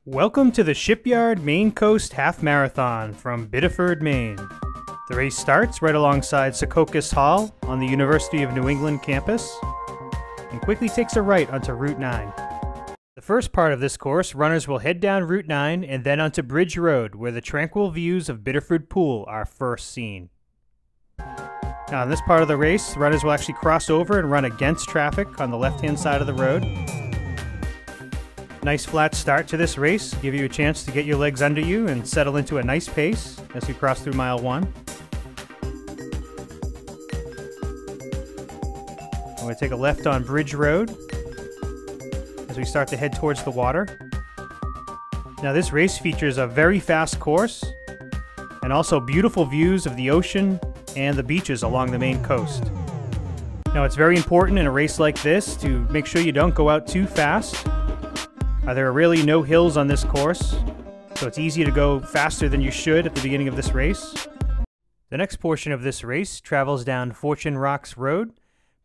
Welcome to the Shipyard Maine Coast Half Marathon from Biddeford, Maine. The race starts right alongside Secaucus Hall on the University of New England campus and quickly takes a right onto Route 9. The first part of this course, runners will head down Route 9 and then onto Bridge Road, where the tranquil views of Biddeford Pool are first seen. Now, in this part of the race, runners will actually cross over and run against traffic on the left-hand side of the road. Nice flat start to this race, give you a chance to get your legs under you and settle into a nice pace as we cross through mile 1. We're going to take a left on Bridge Road as we start to head towards the water. Now, this race features a very fast course and also beautiful views of the ocean and the beaches along the Maine coast. Now, it's very important in a race like this to make sure you don't go out too fast. There are really no hills on this course, so it's easy to go faster than you should at the beginning of this race. The next portion of this race travels down Fortune Rocks Road,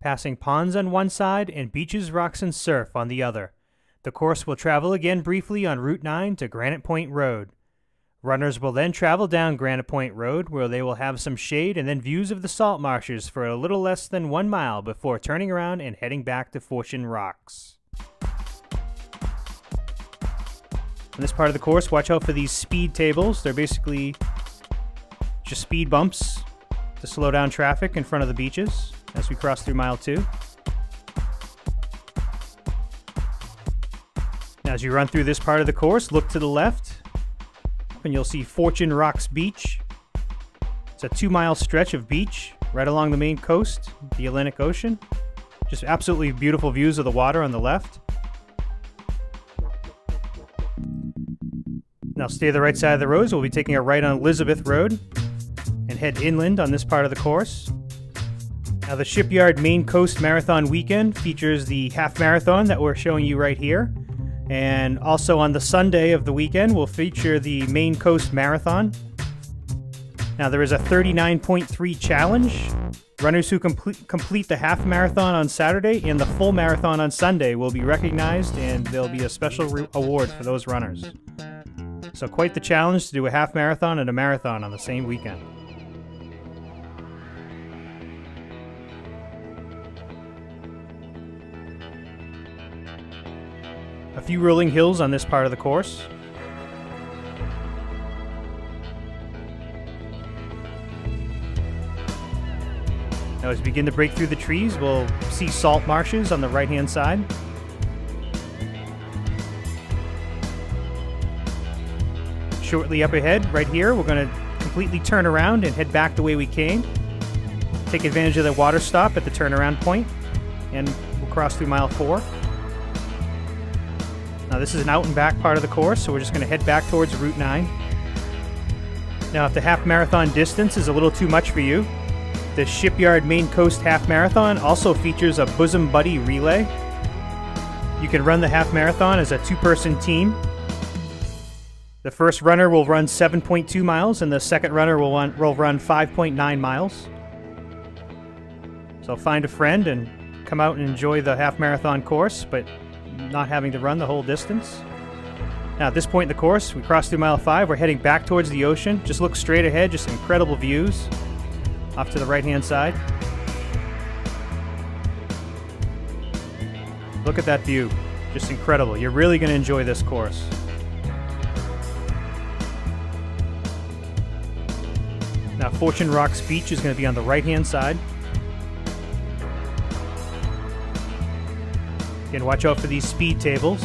passing ponds on one side and beaches, rocks, and surf on the other. The course will travel again briefly on Route 9 to Granite Point Road. Runners will then travel down Granite Point Road, where they will have some shade and then views of the salt marshes for a little less than 1 mile before turning around and heading back to Fortune Rocks. In this part of the course, watch out for these speed tables. They're basically just speed bumps to slow down traffic in front of the beaches as we cross through mile 2. Now, as you run through this part of the course, look to the left and you'll see Fortune Rocks Beach. It's a 2-mile stretch of beach right along the Maine coast, the Atlantic Ocean. Just absolutely beautiful views of the water on the left. Now, stay to the right side of the road. We'll be taking a right on Elizabeth Road and head inland on this part of the course. Now, the Shipyard Maine Coast Marathon weekend features the half marathon that we're showing you right here. And also on the Sunday of the weekend, we'll feature the Maine Coast Marathon. Now, there is a 39.3 challenge. Runners who complete the half marathon on Saturday and the full marathon on Sunday will be recognized, and there'll be a special award for those runners. So quite the challenge to do a half marathon and a marathon on the same weekend. A few rolling hills on this part of the course. Now, as we begin to break through the trees, we'll see salt marshes on the right-hand side. Shortly up ahead, right here, we're going to completely turn around and head back the way we came. Take advantage of the water stop at the turnaround point, and we'll cross through mile 4. Now, this is an out and back part of the course, so we're just going to head back towards Route 9. Now, if the half marathon distance is a little too much for you, the Shipyard Maine Coast Half Marathon also features a bosom buddy relay. You can run the half marathon as a 2-person team. The first runner will run 7.2 miles, and the second runner will run 5.9 miles. So find a friend and come out and enjoy the half marathon course, but not having to run the whole distance. Now, at this point in the course, we cross through mile 5. We're heading back towards the ocean. Just look straight ahead, just incredible views off to the right-hand side. Look at that view. Just incredible. You're really going to enjoy this course. Now, Fortune Rocks Beach is going to be on the right-hand side. Again, watch out for these speed tables.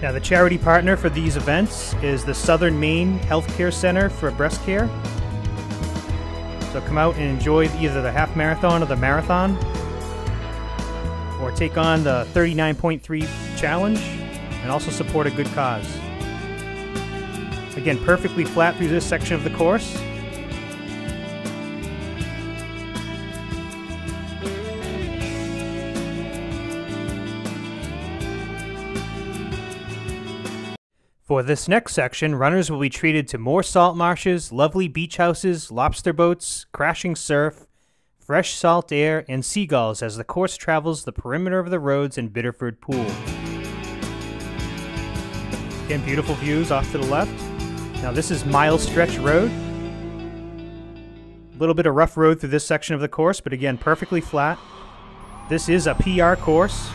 Now, the charity partner for these events is the Southern Maine Healthcare Center for Breast Care. So come out and enjoy either the half marathon or the marathon, or take on the 39.3 challenge and also support a good cause. Again, perfectly flat through this section of the course. For this next section, runners will be treated to more salt marshes, lovely beach houses, lobster boats, crashing surf, fresh salt air, and seagulls as the course travels the perimeter of the roads in Biddeford Pool. Again, beautiful views off to the left. Now this is Mile Stretch Road. A little bit of rough road through this section of the course, but again, perfectly flat. This is a PR course.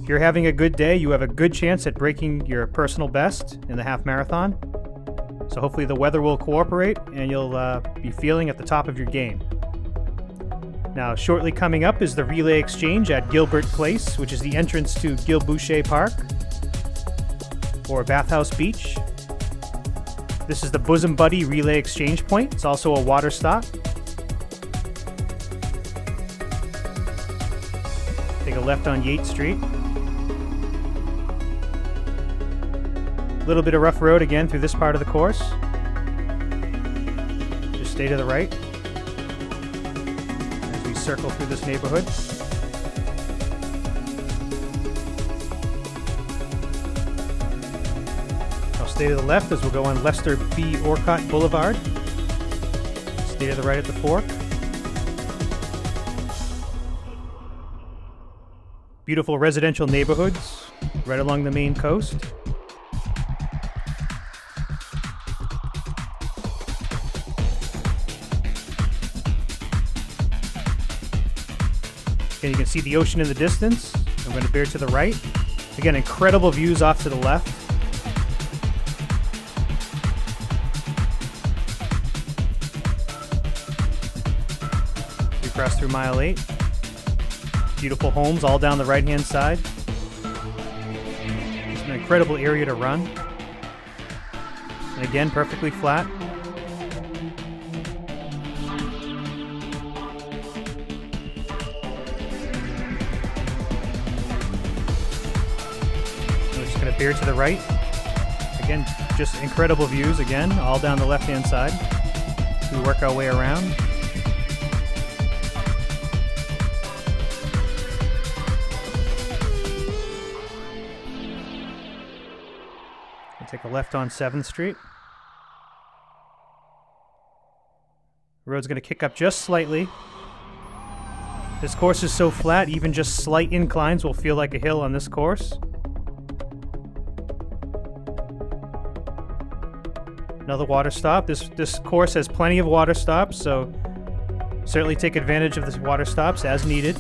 If you're having a good day, you have a good chance at breaking your personal best in the half marathon. So hopefully the weather will cooperate and you'll be feeling at the top of your game. Now, shortly coming up is the Relay Exchange at Gilbert Place, which is the entrance to Gil Boucher Park or Bathhouse Beach. This is the Bosom Buddy Relay Exchange Point. It's also a water stop. Take a left on Yates Street. A little bit of rough road again through this part of the course. Just stay to the right as we circle through this neighborhood. I'll stay to the left as we'll go on Lester B. Orcutt Boulevard. Stay to the right at the fork. Beautiful residential neighborhoods right along the Maine coast. And you can see the ocean in the distance. I'm going to bear to the right. Again, incredible views off to the left. We cross through Mile 8. Beautiful homes all down the right-hand side. It's an incredible area to run. And again, perfectly flat. Bear to the right. Again, just incredible views again, all down the left-hand side. We work our way around. We'll take a left on 7th Street. The road's going to kick up just slightly. This course is so flat, even just slight inclines will feel like a hill on this course. Another water stop. This course has plenty of water stops, so certainly take advantage of the water stops as needed.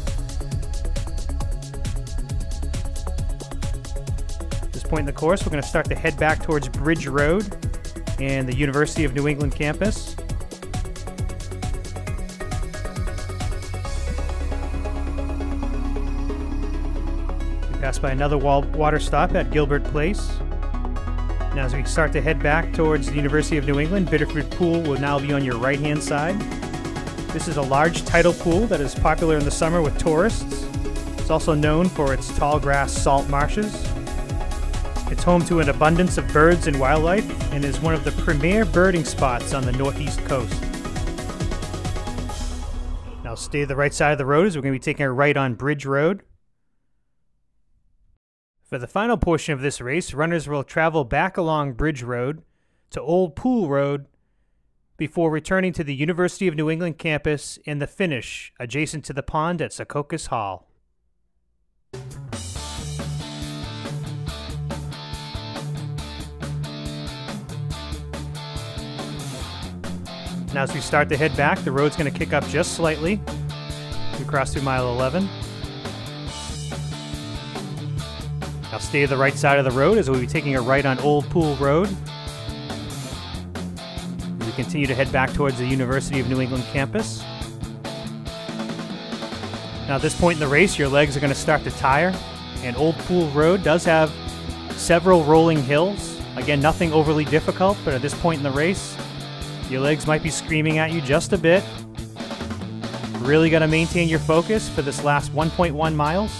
At this point in the course, we're going to start to head back towards Bridge Road and the University of New England campus. We pass by another water stop at Gilbert Place. Now as we start to head back towards the University of New England, Biddeford Pool will now be on your right-hand side. This is a large tidal pool that is popular in the summer with tourists. It's also known for its tall grass salt marshes. It's home to an abundance of birds and wildlife and is one of the premier birding spots on the northeast coast. Now stay to the right side of the road as we're going to be taking a right on Bridge Road. For the final portion of this race, runners will travel back along Bridge Road to Old Pool Road before returning to the University of New England campus and the finish adjacent to the pond at Secaucus Hall. Now as we start to head back, the road's going to kick up just slightly. We cross through Mile 11. Now stay to the right side of the road as we'll be taking a right on Old Pool Road. We continue to head back towards the University of New England campus. Now at this point in the race, your legs are going to start to tire, and Old Pool Road does have several rolling hills. Again, nothing overly difficult, but at this point in the race, your legs might be screaming at you just a bit. Really got to maintain your focus for this last 1.1 miles.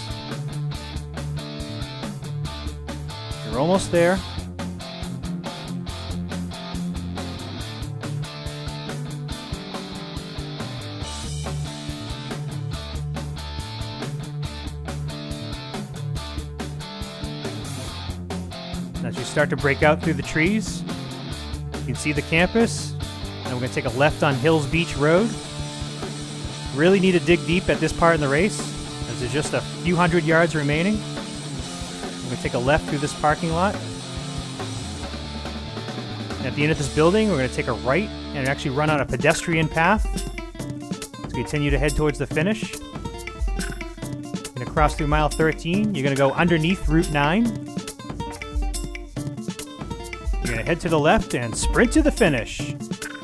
You're almost there. As you start to break out through the trees, you can see the campus. And we're going to take a left on Hills Beach Road. Really need to dig deep at this part in the race, as there's just a few hundred yards remaining. We're going to take a left through this parking lot. At the end of this building, we're going to take a right and actually run on a pedestrian path. Let's continue to head towards the finish. You're going to cross through mile 13. You're going to go underneath Route 9. You're going to head to the left and sprint to the finish.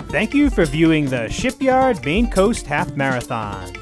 Thank you for viewing the Shipyard Maine Coast Half Marathon.